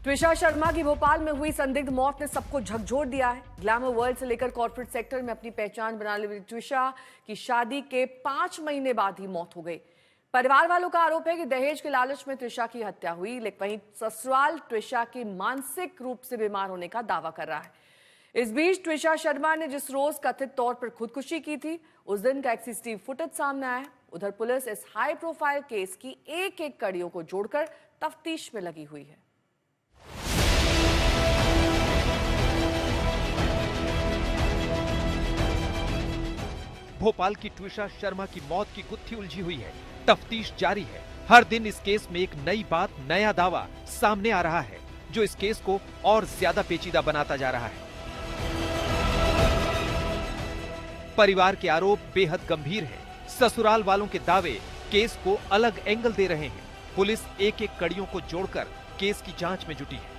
ट्विशा शर्मा की भोपाल में हुई संदिग्ध मौत ने सबको झकझोर दिया है। ग्लैमर वर्ल्ड से लेकर कॉर्पोरेट सेक्टर में अपनी पहचान बनाने वाली ट्विशा की शादी के 5 महीने बाद ही मौत हो गई। परिवार वालों का आरोप है कि दहेज के लालच में ट्विशा की हत्या हुई, लेकिन वहीं ससुराल ट्विशा के मानसिक रूप से बीमार होने का दावा कर रहा है। इस बीच ट्विशा शर्मा ने जिस रोज कथित तौर पर खुदकुशी की थी, उस दिन का सीसीटीवी फुटेज सामने आया। उधर पुलिस इस हाई प्रोफाइल केस की एक-एक कड़ियों को जोड़कर तफ्तीश में लगी हुई है। भोपाल की ट्विशा शर्मा की मौत की गुत्थी उलझी हुई है। तफ्तीश जारी है। हर दिन इस केस में एक नई बात, नया दावा सामने आ रहा है, जो इस केस को और ज्यादा पेचीदा बनाता जा रहा है। परिवार के आरोप बेहद गंभीर हैं। ससुराल वालों के दावे केस को अलग एंगल दे रहे हैं। पुलिस एक-एक कड़ियों को जोड़कर केस की जांच में जुटी है।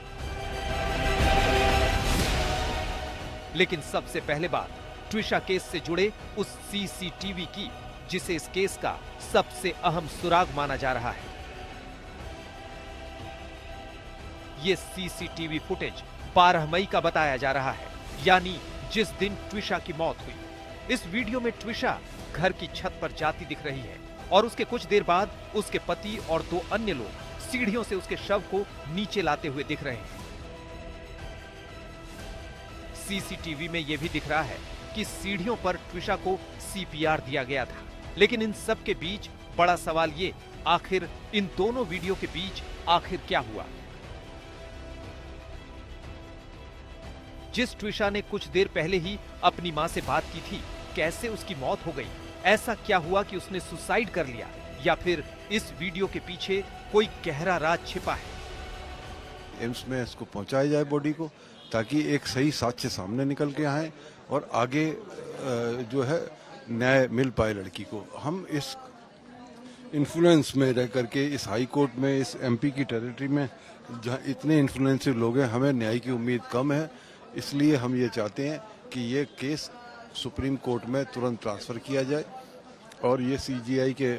लेकिन सबसे पहले बात ट्विशा केस से जुड़े उस सीसीटीवी की, जिसे इस केस का सबसे अहम सुराग माना जा रहा है। ये सीसीटीवी फुटेज 12 मई का बताया जा रहा है, यानी जिस दिन ट्विशा की मौत हुई। इस वीडियो में ट्विशा घर की छत पर जाती दिख रही है और उसके कुछ देर बाद उसके पति और 2 अन्य लोग सीढ़ियों से उसके शव को नीचे लाते हुए दिख रहे हैं। सीसीटीवी में यह भी दिख रहा है कि सीढ़ियों पर ट्विशा को सीपीआर दिया गया था। लेकिन इन सब के बीच बड़ा सवाल ये, आखिर इन दोनों वीडियो के बीच आखिर क्या हुआ? जिस ट्विशा ने कुछ देर पहले ही अपनी मां से बात की थी, कैसे उसकी मौत हो गई? ऐसा क्या हुआ कि उसने सुसाइड कर लिया? या फिर इस वीडियो के पीछे कोई गहरा राज छिपा है? एम्स में इसको पहुंचाया जाए बॉडी को, ताकि एक सही साक्ष्य सामने निकल के आए और आगे जो है न्याय मिल पाए लड़की को। हम इस इन्फ्लुएंस में रह करके इस हाई कोर्ट में, इस एमपी की टेरिटरी में जहां इतने इन्फ्लुएंसिव लोग हैं, हमें न्याय की उम्मीद कम है। इसलिए हम ये चाहते हैं कि ये केस सुप्रीम कोर्ट में तुरंत ट्रांसफर किया जाए और ये सीजीआई के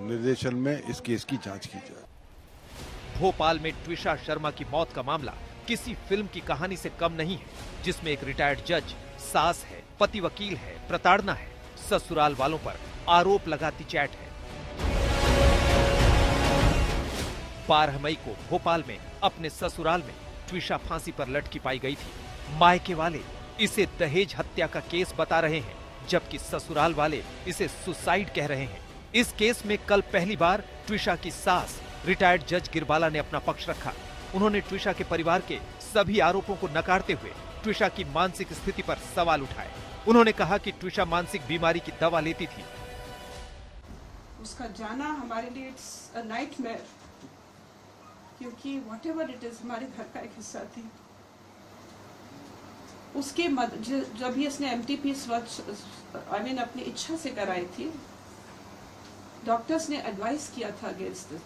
निर्देशन में इस केस की जांच की जाए। भोपाल में ट्विशा शर्मा की मौत का मामला किसी फिल्म की कहानी से कम नहीं है, जिसमें एक रिटायर्ड जज, सास है, पति वकील है, प्रताड़ना है, ससुराल वालों पर आरोप लगाती चैट है। 12 मई को भोपाल में अपने ससुराल में ट्विशा फांसी पर लटकी पाई गई थी। मायके वाले इसे दहेज हत्या का केस बता रहे हैं, जबकि ससुराल वाले इसे सुसाइड कह रहे हैं। इस केस में कल पहली बार ट्विशा की सास, रिटायर्ड जज गिरबाला ने अपना पक्ष रखा। उन्होंने ट्विशा के परिवार के सभी आरोपों को नकारते हुए ट्विशा की मानसिक स्थिति पर सवाल उठाए। उन्होंने कहा कि ट्विशा मानसिक बीमारी की दवा लेती थी। उसका जाना हमारे लिए इट्स अ नाइटमेयर, क्योंकि व्हाटएवर इट इज हमारे घर का एक हिस्सा थी। उसके जब भी इसने एमटीपी अपनी इच्छा से कराई थी, डॉक्टर्स ने एडवाइस किया था अगेंस्ट दिस।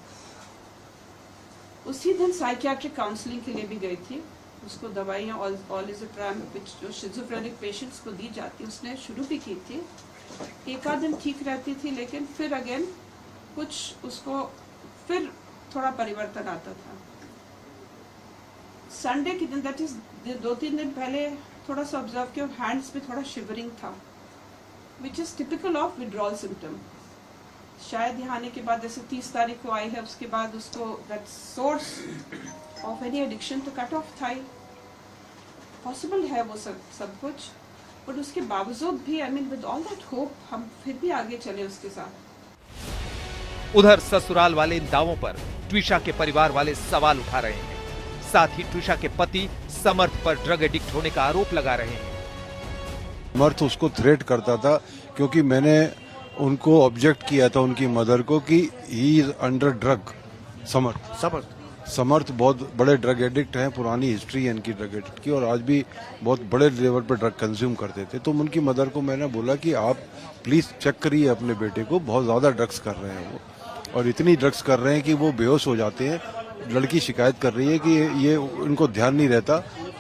उसी दिन साइकियाट्रिक काउंसलिंग के लिए भी गई थी। उसको दवाइयाँ ऑलिज़ोप्राम जो शिज़ोफ्रेनिक पेशेंट्स को दी जाती, उसने शुरू भी की थी। एक आध दिन ठीक रहती थी, लेकिन फिर अगेन कुछ उसको फिर थोड़ा परिवर्तन आता था। संडे के दिन, दैट इज 2-3 दिन पहले थोड़ा सा ऑब्जर्व किया, हैंड्स पे थोड़ा शिवरिंग था, which is typical of withdrawal symptom. शायद यहाँ आने के बाद, जैसे 30 तारीख को आई है, उसके बाद उसको that source of any addiction तो कट ऑफ था ही। पॉसिबल है वो सब कुछ, बट उसके बावजूद भी विद ऑल दैट होप हम फिर भी आगे चले उसके साथ। उधर ससुराल वाले इन दावों पर ट्विशा के परिवार वाले सवाल उठा रहे हैं। साथ ही ट्विशा के पति समर्थ पर ड्रग एडिक्ट होने का आरोप लगा रहे हैं। समर्थ उसको थ्रेट करता था, क्योंकि मैंने उनको ऑब्जेक्ट किया था, उनकी मदर को, कि ही इज अंडर ड्रग। समर्थ बहुत बड़े ड्रग एडिक्ट हैं, पुरानी हिस्ट्री है इनकी ड्रग एडिक्ट की, और आज भी बहुत बड़े लेवल पर ड्रग कंज्यूम करते थे। तो उनकी मदर को मैंने बोला कि आप प्लीज चेक करिए अपने बेटे को, बहुत ज्यादा ड्रग्स कर रहे हैं वो, और इतनी ड्रग्स कर रहे हैं कि वो बेहोश हो जाते हैं। लड़की शिकायत कर रही है कि ये इनको ध्यान नहीं रहता,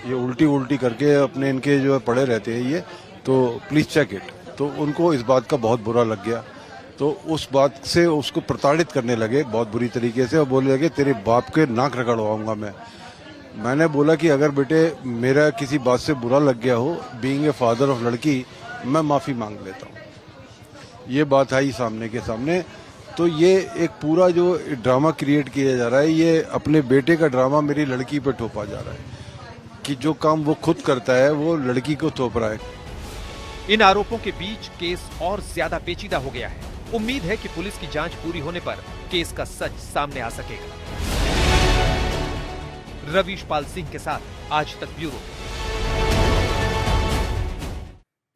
ये उल्टी करके अपने इनके जो पड़े रहते हैं ये, तो प्लीज चेक इट। तो उनको इस बात का बहुत बुरा लग गया, तो उस बात से उसको प्रताड़ित करने लगे बहुत बुरी तरीके से, और बोलने लगे तेरे बाप के नाक रगड़वाऊंगा मैं। मैंने बोला कि अगर बेटे मेरा किसी बात से बुरा लग गया हो, बीइंग ए फादर ऑफ लड़की, मैं माफी मांग लेता हूँ। ये बात आई सामने के सामने। तो ये एक पूरा जो ड्रामा क्रिएट किया जा रहा है, ये अपने बेटे का ड्रामा मेरी लड़की पे थोपा जा रहा है कि जो काम वो खुद करता है वो लड़की को थोप रहा है। इन आरोपों के बीच केस और ज्यादा पेचीदा हो गया है। उम्मीद है कि पुलिस की जांच पूरी होने पर केस का सच सामने आ सकेगा। रवीश पाल सिंह के साथ आज तक ब्यूरो।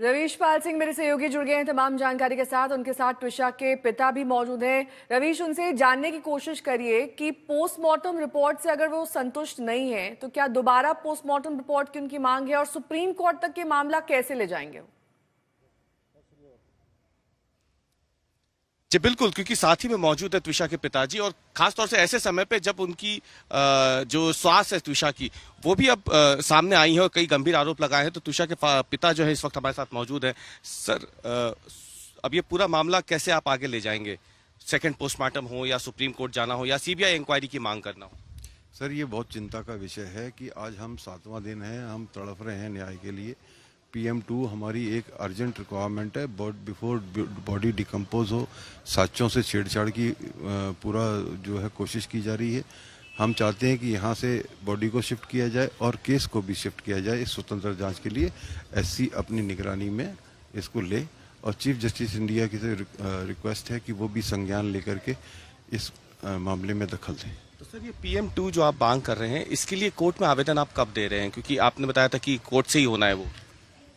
रवीश पाल सिंह मेरे सहयोगी जुड़ गए हैं तमाम जानकारी के साथ। उनके साथ ट्विशा के पिता भी मौजूद हैं। रवीश, उनसे जानने की कोशिश करिए कि पोस्टमार्टम रिपोर्ट से अगर वो संतुष्ट नहीं है तो क्या दोबारा पोस्टमार्टम रिपोर्ट की उनकी मांग है और सुप्रीम कोर्ट तक ये मामला कैसे ले जाएंगे? जी बिल्कुल, क्योंकि साथ ही में मौजूद है त्विशा के पिताजी, और खासतौर से ऐसे समय पे जब उनकी जो स्वास्थ्य है त्विशा की वो भी अब सामने आई है और कई गंभीर आरोप लगाए हैं। तो त्विशा के पिता जो है इस वक्त हमारे साथ मौजूद है। सर, अब ये पूरा मामला कैसे आप आगे ले जाएंगे? सेकंड पोस्टमार्टम हो या सुप्रीम कोर्ट जाना हो या सीबीआई इंक्वायरी की मांग करना हो? सर, ये बहुत चिंता का विषय है कि आज हम 7वां दिन है, हम तड़प रहे हैं न्याय के लिए। PM2 हमारी एक अर्जेंट रिक्वायरमेंट है। बिफोर बॉडी डिकम्पोज हो, साक्ष्यों से छेड़छाड़ की पूरा जो है कोशिश की जा रही है। हम चाहते हैं कि यहाँ से बॉडी को शिफ्ट किया जाए और केस को भी शिफ्ट किया जाए इस स्वतंत्र जांच के लिए। SC अपनी निगरानी में इसको ले, और चीफ जस्टिस इंडिया की रिक्वेस्ट है कि वो भी संज्ञान लेकर के इस मामले में दखल दें। तो सर, ये PM2 जो आप मांग कर रहे हैं इसके लिए कोर्ट में आवेदन आप कब दे रहे हैं? क्योंकि आपने बताया था कि कोर्ट से ही होना है वो।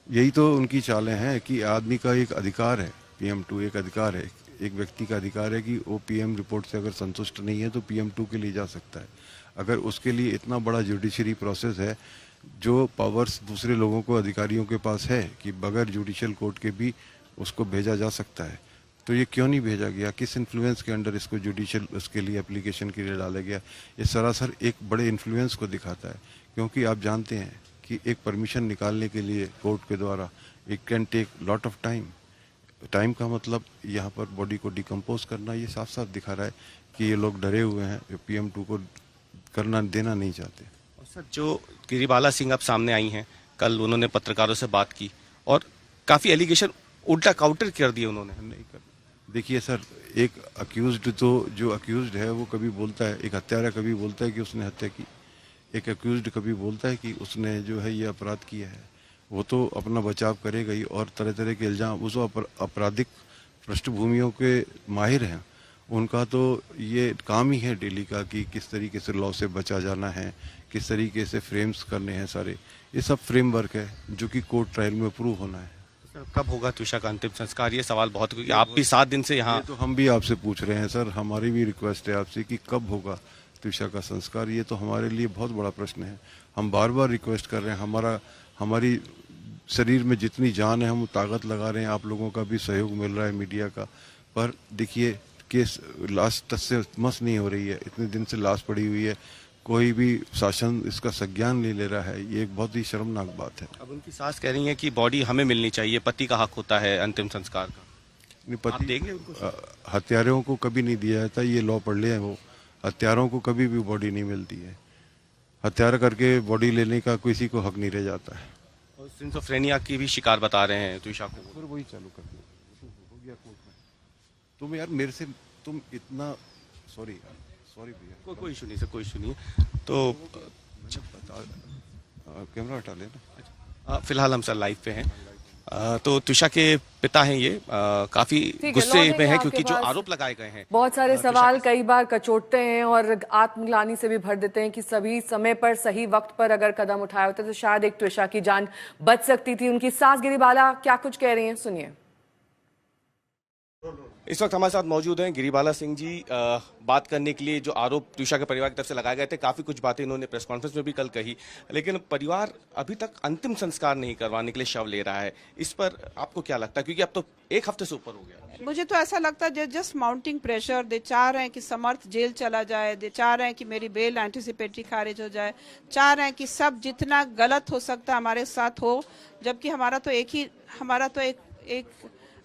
यही तो उनकी चालें हैं कि आदमी का एक अधिकार है, PM2 एक अधिकार है, एक व्यक्ति का अधिकार है कि वो PM रिपोर्ट से अगर संतुष्ट नहीं है तो PM2 के लिए जा सकता है। अगर उसके लिए इतना बड़ा जुडिशरी प्रोसेस है, जो पावर्स दूसरे लोगों को, अधिकारियों के पास है कि बगैर जुडिशियल कोर्ट के भी उसको भेजा जा सकता है, तो ये क्यों नहीं भेजा गया? किस इन्फ्लुएंस के अंडर इसको जुडिशियल उसके लिए एप्लीकेशन के लिए डाला गया? ये सरासर एक बड़े इन्फ्लुएंस को दिखाता है, क्योंकि आप जानते हैं कि एक परमिशन निकालने के लिए कोर्ट के द्वारा it can take lot of time का मतलब यहाँ पर बॉडी को डिकम्पोज करना, ये साफ साफ दिखा रहा है कि ये लोग डरे हुए हैं, PM2 को करना देना नहीं चाहते। और सर, जो गिरिबाला सिंह अब सामने आई हैं, कल उन्होंने पत्रकारों से बात की और काफी एलिगेशन उल्टा काउंटर कर दिए उन्होंने। नहीं कर, देखिए सर, एक अक्यूज्ड तो जो अक्यूज्ड है वो कभी बोलता है, एक हत्यारा कभी बोलता है कि उसने हत्या की, एक अक्यूज्ड कभी बोलता है कि उसने जो है ये अपराध किया है। वो तो अपना बचाव करेगा ही, और तरह तरह के इल्जाम, उस आपराधिक पृष्ठभूमियों के माहिर हैं, उनका तो ये काम ही है डेली का कि किस तरीके से लॉ से बचा जाना है, किस तरीके से फ्रेम्स करने हैं सारे। ये सब फ्रेमवर्क है जो कि कोर्ट ट्रायल में प्रूव होना है। सर, कब होगा त्विशा का अंतिम संस्कार? ये सवाल बहुत, क्योंकि आप भी 7 दिन से यहाँ। तो हम भी आपसे पूछ रहे हैं सर, हमारी भी रिक्वेस्ट है आपसे कि कब होगा त्विशा का संस्कार। ये तो हमारे लिए बहुत बड़ा प्रश्न है। हम बार बार रिक्वेस्ट कर रहे हैं, हमारी शरीर में जितनी जान है हम ताकत लगा रहे हैं, आप लोगों का भी सहयोग मिल रहा है, मीडिया का, पर देखिए केस लाश तक से मस नहीं हो रही है। इतने दिन से लाश पड़ी हुई है, कोई भी शासन इसका संज्ञान नहीं ले रहा है। ये एक बहुत ही शर्मनाक बात है। अब उनकी सास कह रही है कि बॉडी हमें मिलनी चाहिए, पति का हक होता है अंतिम संस्कार का। पति देंगे उनको? हत्यारों को कभी नहीं दिया जाता, ये लॉ पढ़ ले। वो हत्यारों को कभी भी बॉडी नहीं मिलती है। हत्यारा करके बॉडी लेने का किसी को हक नहीं रह जाता है। और सिंसोफ्रेनिया की भी शिकार बता रहे हैं त्विशा को। फिर वही चालू कर दिया, हो गया कोर्ट में। तुम यार मेरे से तुम इतना सॉरी भैया, कोई इशू नहीं सर, कोई इशू नहीं है। तो कैमरा हटा लेना। फिलहाल हम सर लाइव पे हैं। तो त्विशा के पिता हैं, ये काफी गुस्से में है क्योंकि जो आरोप लगाए गए हैं, बहुत सारे सवाल कई बार कचोटते हैं और आत्मग्लानि से भी भर देते हैं कि सभी समय पर, सही वक्त पर अगर कदम उठाए होते तो शायद एक त्विशा की जान बच सकती थी। उनकी सास गिरिबाला क्या कुछ कह रही हैं, सुनिए। इस वक्त हमारे साथ मौजूद हैं गिरिबाला सिंह जी, बात करने के लिए जो आरोप त्विशा के परिवार की तरफ से लगाए गए थे। काफी कुछ बातें इन्होंने प्रेस कॉन्फ्रेंस में भी कल कही, लेकिन परिवार अभी तक अंतिम संस्कार नहीं करवाने के लिए शव ले रहा है। इस पर आपको क्या लगता है, क्योंकि अब तो 1 हफ्ते से ऊपर हो गया? मुझे तो ऐसा लगता है जस्ट माउंटिंग प्रेशर। दे चाह रहे हैं कि समर्थ जेल चला जाए, दे चाह रहे हैं कि मेरी बेल एंटिसिपेटरी खारिज हो जाए, चाह रहे हैं कि सब जितना गलत हो सकता है हमारे साथ हो, जबकि हमारा तो एक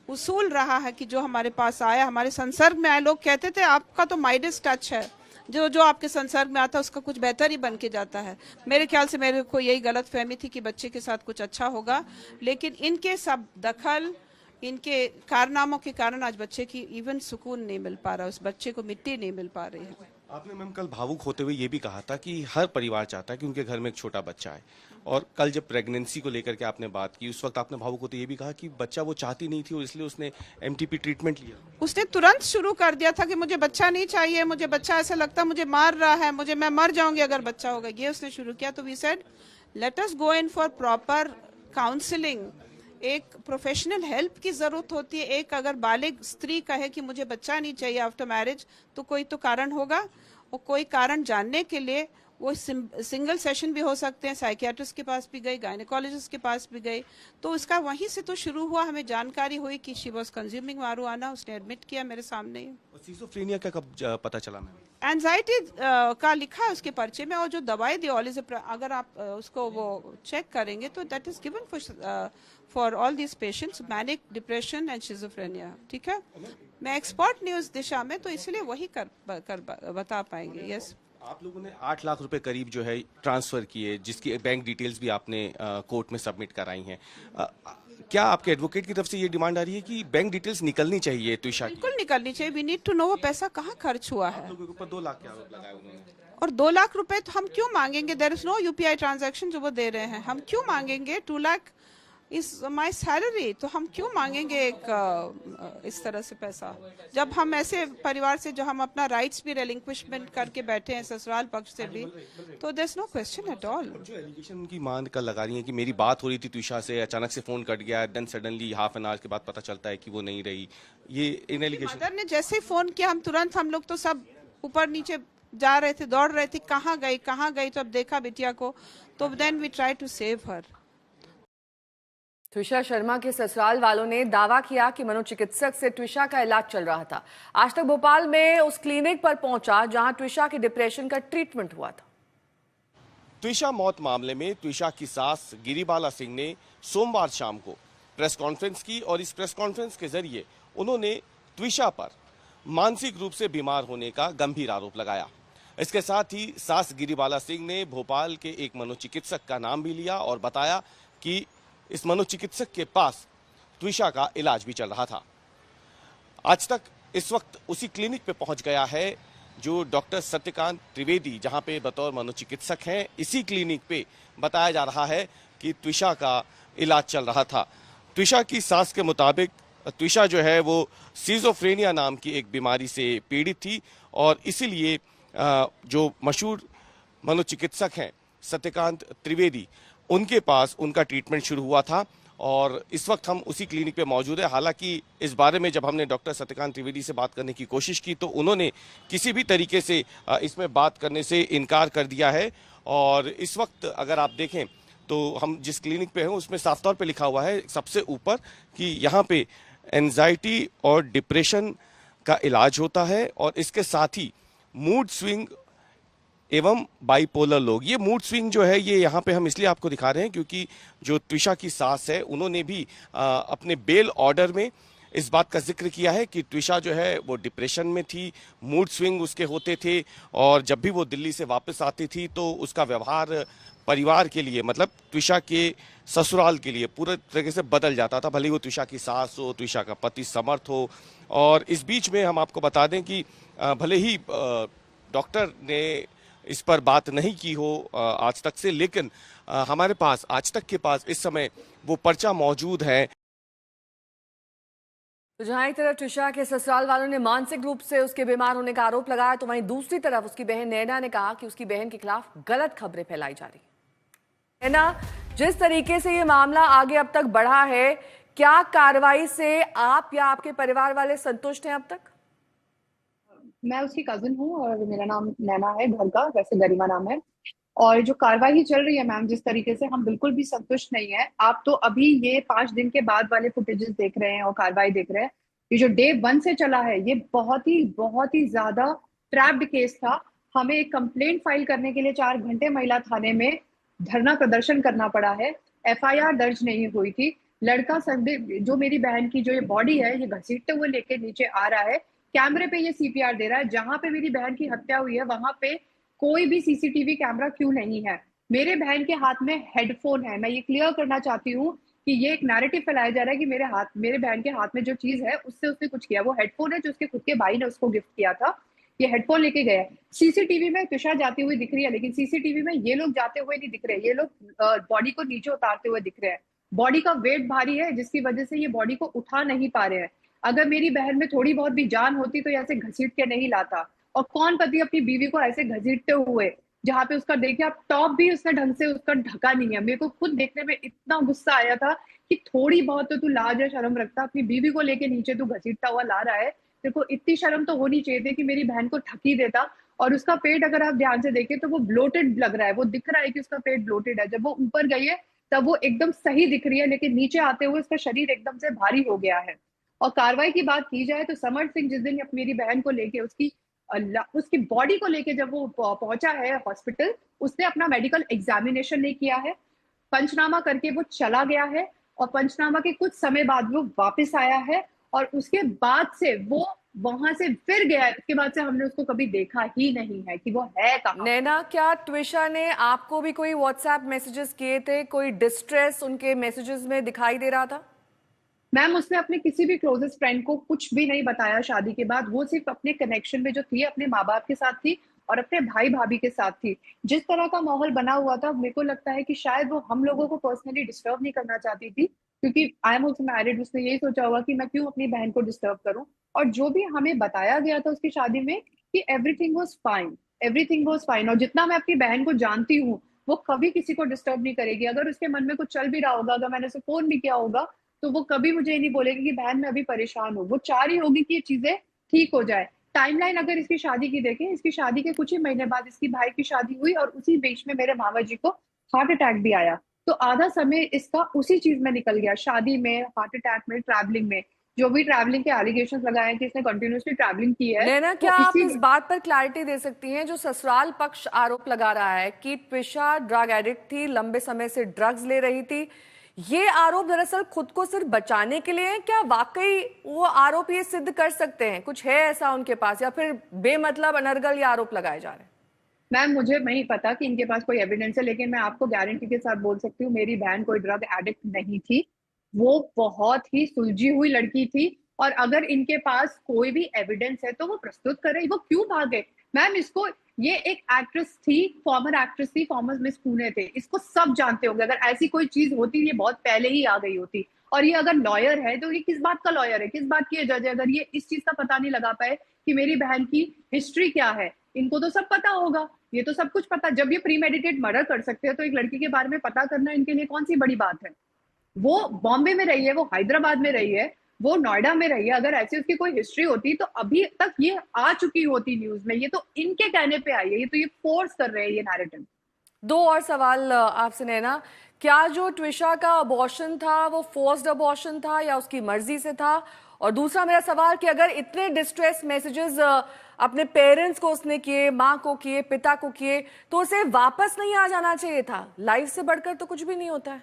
उसूल रहा है कि जो हमारे पास आया, हमारे संसर्ग में आए, लोग कहते थे आपका तो माइडस टच है, जो जो आपके संसर्ग में आता है उसका कुछ बेहतर ही बन के जाता है। मेरे ख्याल से मेरे को यही गलत फहमी थी कि बच्चे के साथ कुछ अच्छा होगा, लेकिन इनके सब दखल, इनके कारनामों के कारण आज बच्चे की इवन सुकून नहीं मिल पा रहा, उस बच्चे को मिट्टी नहीं मिल पा रही है। आपने मैम कल भावुक होते हुए ये भी कहा था कि हर परिवार चाहता है कि उनके घर में एक छोटा बच्चा है, और कल जब प्रेगनेंसी को लेकर के आपने बात की उस वक्त आपने भावुक होते ये भी कहा कि बच्चा वो चाहती नहीं थी और इसलिए उसने एमटीपी ट्रीटमेंट लिया। उसने तुरंत शुरू कर दिया था कि मुझे बच्चा नहीं चाहिए, मुझे बच्चा ऐसा लगता मुझे मार रहा है, मुझे मैं मर जाऊंगी अगर बच्चा होगा, ये उसने शुरू किया। तो we said let us go in for proper counselling. एक प्रोफेशनल हेल्प की जरूरत होती है। एक अगर बालिग स्त्री कहे कि मुझे बच्चा नहीं चाहिए आफ्टर मैरिज, तो कोई तो कारण होगा, और कोई कारण जानने के लिए वो सिंगल सेशन भी हो सकते हैं। साइकियाट्रिस्ट के पास भी गई, गायनेकोलॉजिस्ट के पास भी गई, तो उसका वहीं से तो शुरू हुआ। हमें जानकारी हुई कि शी वाज कंज्यूमिंग मारुआना, उसने एडमिट किया मेरे सामने ही। और सिजोफ्रेनिया का कब पता चला मैम? एंजाइटी का लिखा है उसके पर्चे में, और जो दवाई दी अगर आप उसको वो चेक करेंगे तो that is given for all this patients, manic depression and schizophrenia. ठीक है, मैं एक्सपर्ट नहीं उस दिशा में, तो इसलिए वही बता पाएंगे। यस, आप लोगों ने 8 लाख रुपए करीब जो है ट्रांसफर किए, जिसकी बैंक डिटेल्स भी आपने कोर्ट में सबमिट कराई हैं। क्या आपके एडवोकेट की तरफ से ये डिमांड आ रही है कि बैंक डिटेल्स निकलनी चाहिए त्विषा की? बिल्कुल निकलनी चाहिए। वी नीड टू नो वो पैसा कहाँ खर्च हुआ है। लोगों के ऊपर 2 लाख के आरोप लगाए उन्होंने, और 2 लाख रुपए तो हम क्यों मांगेंगे? There is no UPI transaction जो वो दे रहे हैं, हम क्यों मांगेंगे? 2 लाख इज माई सैलरी, तो हम क्यों मांगेंगे इस तरह से पैसा, जब हम ऐसे परिवार से जो हम अपना राइट्स भी रेलिंक्विशमेंट करके बैठे हैं ससुराल पक्ष से भी, तो there is no question at all. जो एलिगेशन उनकी मान कर लगा रही है कि मेरी बात हो रही थी त्विषा से, अचानक से फोन कट गया, then suddenly half an hour के बाद पता चलता है कि वो नहीं रही, ये इन एलिगेशन। मदर ने जैसे ही फोन किया, हम लोग तो सब ऊपर नीचे जा रहे थे, दौड़ रहे थे, कहाँ गई, तो अब देखा बिटिया को, तो then we try to save her. Twisha Sharma के ससुराल वालों ने दावा किया कि मनोचिकित्सक से त्विषा का इलाज चल रहा था। आज तक भोपाल में उस क्लिनिक पर पहुंचा जहां त्विषा के डिप्रेशन का ट्रीटमेंट हुआ था। त्विषा मौत मामले में त्विषा की सास गिरिबाला सिंह ने सोमवार शाम को प्रेस कॉन्फ्रेंस की, और इस प्रेस कॉन्फ्रेंस के जरिए उन्होंने त्विषा पर मानसिक रूप से बीमार होने का गंभीर आरोप लगाया। इसके साथ ही सास गिरिबाला सिंह ने भोपाल के एक मनोचिकित्सक का नाम भी लिया और बताया कि इस मनोचिकित्सक के पास त्विषा का इलाज भी चल रहा था। आज तक इस वक्त उसी क्लिनिक पे पहुंच गया है जो डॉक्टर सत्यकांत त्रिवेदी, जहां पे बतौर मनोचिकित्सक हैं। इसी क्लिनिक पे बताया जा रहा है कि त्विषा का इलाज चल रहा था। त्विषा की सास के मुताबिक त्विषा जो है वो सिजोफ्रेनिया नाम की एक बीमारी से पीड़ित थी, और इसीलिए जो मशहूर मनोचिकित्सक हैं सत्यकांत त्रिवेदी, उनके पास उनका ट्रीटमेंट शुरू हुआ था, और इस वक्त हम उसी क्लिनिक पे मौजूद है। हालांकि इस बारे में जब हमने डॉक्टर सत्यकांत त्रिवेदी से बात करने की कोशिश की तो उन्होंने किसी भी तरीके से इसमें बात करने से इनकार कर दिया है। और इस वक्त अगर आप देखें तो हम जिस क्लिनिक पे हैं उसमें साफ तौर पे लिखा हुआ है सबसे ऊपर कि यहाँ पे एंजाइटी और डिप्रेशन का इलाज होता है, और इसके साथ ही मूड स्विंग एवं बाइपोलर लोग। ये मूड स्विंग जो है ये यहाँ पे हम इसलिए आपको दिखा रहे हैं क्योंकि जो त्विषा की सास है उन्होंने भी अपने बेल ऑर्डर में इस बात का जिक्र किया है कि त्विषा जो है वो डिप्रेशन में थी, मूड स्विंग उसके होते थे, और जब भी वो दिल्ली से वापस आती थी तो उसका व्यवहार परिवार के लिए, मतलब त्विषा के ससुराल के लिए पूरे तरीके से बदल जाता था, भले ही वो त्विषा की सास हो, त्विषा का पति समर्थ हो। और इस बीच में हम आपको बता दें कि भले ही डॉक्टर ने इस पर बात नहीं की हो आज तक से, लेकिन हमारे पास आज तक के पास इस समय वो पर्चा मौजूद है। तो जहां एक तरफ त्विषा के ससुराल वालों ने मानसिक रूप से उसके बीमार होने का आरोप लगाया, तो वहीं दूसरी तरफ उसकी बहन नैना ने कहा कि उसकी बहन के खिलाफ गलत खबरें फैलाई जा रही है। नैना, जिस तरीके से ये मामला आगे अब तक बढ़ा है, क्या कार्रवाई से आप या आपके परिवार वाले संतुष्ट हैं अब तक? मैं उसकी कजिन हूँ और मेरा नाम नैना है, घर का वैसे गरिमा नाम है। और जो कार्रवाई चल रही है मैम, जिस तरीके से, हम बिल्कुल भी संतुष्ट नहीं है। आप तो अभी ये 5 दिन के बाद वाले फुटेजेस देख रहे हैं और कार्रवाई देख रहे हैं। ये जो डे 1 से चला है ये बहुत ही ज्यादा ट्रैप्ड केस था। हमें एक कंप्लेंट फाइल करने के लिए 4 घंटे महिला थाने में धरना प्रदर्शन करना पड़ा है। FIR दर्ज नहीं हुई थी। लड़का संदिग्ध, जो मेरी बहन की जो ये बॉडी है, ये घसीटते हुए लेके नीचे आ रहा है कैमरे पे ये सीपीआर दे रहा है। जहां पे मेरी बहन की हत्या हुई है वहां पे कोई भी सीसीटीवी कैमरा क्यों नहीं है? मेरे बहन के हाथ में हेडफोन है। मैं ये क्लियर करना चाहती हूँ कि ये एक नैरेटिव फैलाया जा रहा है कि मेरे बहन के हाथ में जो चीज है उससे उसने कुछ किया। वो हेडफोन है जो उसके खुद के भाई ने उसको गिफ्ट किया था। ये हेडफोन लेके गए। सीसीटीवी में तुषा जाती हुई दिख रही है, लेकिन सीसीटीवी में ये लोग जाते हुए नहीं दिख रहे। ये लोग बॉडी को नीचे उतारते हुए दिख रहे हैं। बॉडी का वेट भारी है जिसकी वजह से ये बॉडी को उठा नहीं पा रहे हैं। अगर मेरी बहन में थोड़ी बहुत भी जान होती तो ऐसे घसीट के नहीं लाता। और कौन पति अपनी बीवी को ऐसे घसीटते हुए, जहां पे उसका देखिए आप टॉप भी उसने ढंग से उसका ढका नहीं है। मेरे को खुद देखने में इतना गुस्सा आया था कि थोड़ी बहुत तो तू लाज या शर्म रखता। अपनी बीवी को लेके नीचे तू घसीटता हुआ ला रहा है। तेरे को इतनी शर्म तो होनी चाहिए थी कि मेरी बहन को ठकी देता। और उसका पेट अगर आप ध्यान से देखें तो वो ब्लोटेड लग रहा है। वो दिख रहा है कि उसका पेट ब्लोटेड है। जब वो ऊपर गई है तब वो एकदम सही दिख रही है, लेकिन नीचे आते हुए उसका शरीर एकदम से भारी हो गया है। और कार्रवाई की बात की जाए तो समर सिंह जिस दिन मेरी बहन को लेके उसकी बॉडी को लेके जब वो पहुंचा है हॉस्पिटल, उसने अपना मेडिकल एग्जामिनेशन नहीं किया है। पंचनामा करके वो चला गया है और पंचनामा के कुछ समय बाद वो वापस आया है और उसके बाद से वो वहां से फिर गया है। उसके बाद से हमने उसको कभी देखा ही नहीं है कि वो है कहाँ। नैना, क्या ट्विशा ने आपको भी कोई व्हाट्सएप मैसेजेस किए थे? कोई डिस्ट्रेस उनके मैसेजेस में दिखाई दे रहा था? मैम, उसने अपने किसी भी क्लोजेस्ट फ्रेंड को कुछ भी नहीं बताया शादी के बाद। वो सिर्फ अपने कनेक्शन में जो थी अपने माँ बाप के साथ थी और अपने भाई भाभी के साथ थी। जिस तरह का माहौल बना हुआ था, मेरे को लगता है कि शायद वो हम लोगों को पर्सनली डिस्टर्ब नहीं करना चाहती थी, क्योंकि आई एम ऑल्सो मैरिड। उसने यही सोचा होगा कि मैं क्यों अपनी बहन को डिस्टर्ब करूं। और जो भी हमें बताया गया था उसकी शादी में कि everything was fine, everything was fine. और जितना मैं अपनी बहन को जानती हूँ, वो कभी किसी को डिस्टर्ब नहीं करेगी। अगर उसके मन में कुछ चल भी रहा होगा, अगर मैंने उसे फोन भी किया होगा, तो वो कभी मुझे नहीं बोलेगी कि बहन मैं अभी परेशान हूँ। वो चाह रही होगी कि ये चीजें ठीक हो जाए। टाइमलाइन अगर इसकी शादी की देखें, इसकी शादी के कुछ ही महीने बाद इसकी भाई की शादी हुई और उसी बीच में मेरे मामा जी को हार्ट अटैक भी आया। तो आधा समय इसका उसी चीज में निकल गया, शादी में, हार्ट अटैक में, ट्रैवलिंग में। जो भी ट्रैवलिंग के एलिगेशन लगाए हैं कि इसने कंटिन्यूसली ट्रैवलिंग की है। नैना, क्या आप इस बात पर क्लैरिटी दे सकती हैं? जो ससुराल पक्ष आरोप लगा रहा है कि ट्विशा ड्रग एडिक्ट थी, लंबे समय से ड्रग्स ले रही थी, ये आरोप दरअसल खुद को सिर्फ बचाने के लिए है? क्या वाकई वो आरोप ये सिद्ध कर सकते हैं? कुछ है ऐसा उनके पास, या फिर बेमतलब अनर्गल ये आरोप लगाए जा रहे हैं? मैम, मुझे नहीं पता कि इनके पास कोई एविडेंस है, लेकिन मैं आपको गारंटी के साथ बोल सकती हूँ मेरी बहन कोई ड्रग एडिक्ट नहीं थी। वो बहुत ही सुलझी हुई लड़की थी। और अगर इनके पास कोई भी एविडेंस है तो वो प्रस्तुत करे। वो क्यों भागे? मैम, इसको, ये एक एक्ट्रेस थी, फॉर्मर एक्ट्रेस थी, फॉर्मर मिस पुणे थे। इसको सब जानते होंगे। अगर ऐसी कोई चीज होती ये बहुत पहले ही आ गई होती। और ये अगर लॉयर है तो ये किस बात का लॉयर है, किस बात की जज है, अगर ये इस चीज का पता नहीं लगा पाए कि मेरी बहन की हिस्ट्री क्या है? इनको तो सब पता होगा, ये तो सब कुछ पता। जब ये प्रीमेडिटेट मर्डर कर सकते हैं तो एक लड़की के बारे में पता करना इनके लिए कौन सी बड़ी बात है? वो बॉम्बे में रही है, वो हैदराबाद में रही है, वो नोएडा में रही है। अगर ऐसी उसकी कोई हिस्ट्री होती तो अभी तक ये आ चुकी होती न्यूज में। ये तो इनके कहने पे आई है, ये तो ये फोर्स कर रहे हैं ये नैरेटिव। दो और सवाल आपसे नैना। क्या जो ट्विशा का अबॉर्शन था वो फोर्स्ड अबॉर्शन था या उसकी मर्जी से था? और दूसरा मेरा सवाल कि अगर इतने डिस्ट्रेस मैसेजेस अपने पेरेंट्स को उसने किए, माँ को किए, पिता को किए, तो उसे वापस नहीं आ जाना चाहिए था? लाइफ से बढ़कर तो कुछ भी नहीं होता है।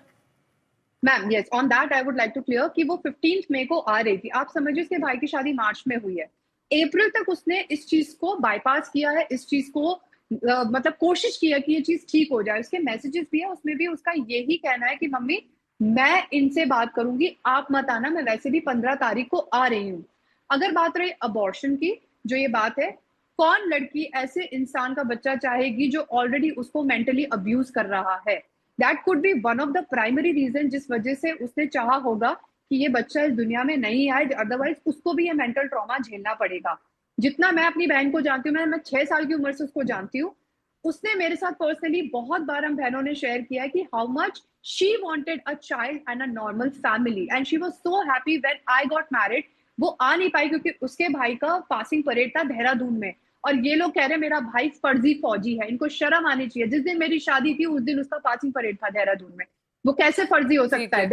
Ma'am, yes, on that I would like to clear कि वो 15 मई को आ रही थी। आप समझिए उसके भाई की शादी मार्च में हुई है। अप्रैल तक उसने इस चीज को बाईपास किया है, इस चीज को मतलब कोशिश की है कि ये चीज ठीक हो जाए। उसके मैसेजेस भी है, उसमें भी उसका यही कहना है कि मम्मी मैं इनसे बात करूंगी, आप मत आना, मैं वैसे भी 15 तारीख को आ रही हूँ। अगर बात रही अबॉर्शन की, जो ये बात है, कौन लड़की ऐसे इंसान का बच्चा चाहेगी जो ऑलरेडी उसको मेंटली अब्यूज कर रहा है? That could be one of the primary reason जिस वजह से उसने चाहा होगा कि ये बच्चा इस दुनिया में नहीं आए। अदरवाइज उसको भी ये मेंटल ट्रॉमा झेलना पड़ेगा। जितना मैं अपनी बहन को जानती हूँ, मैं 6 साल की उम्र से उसको जानती हूँ। उसने मेरे साथ पर्सनली बहुत बार हम बहनों ने शेयर किया है कि how much she wanted a child and a normal family and she was so happy when I got married. वो आ नहीं पाई क्योंकि उसके भाई का पासिंग परेड था देहरादून में, और ये लोग कह रहे मेरा भाई फर्जी फौजी है। इनको शर्म आनी चाहिए। जिस दिन मेरी शादी थी उस दिन उसका पासिंग परेड था देहरादून में। वो कैसे फर्जी हो सकता है?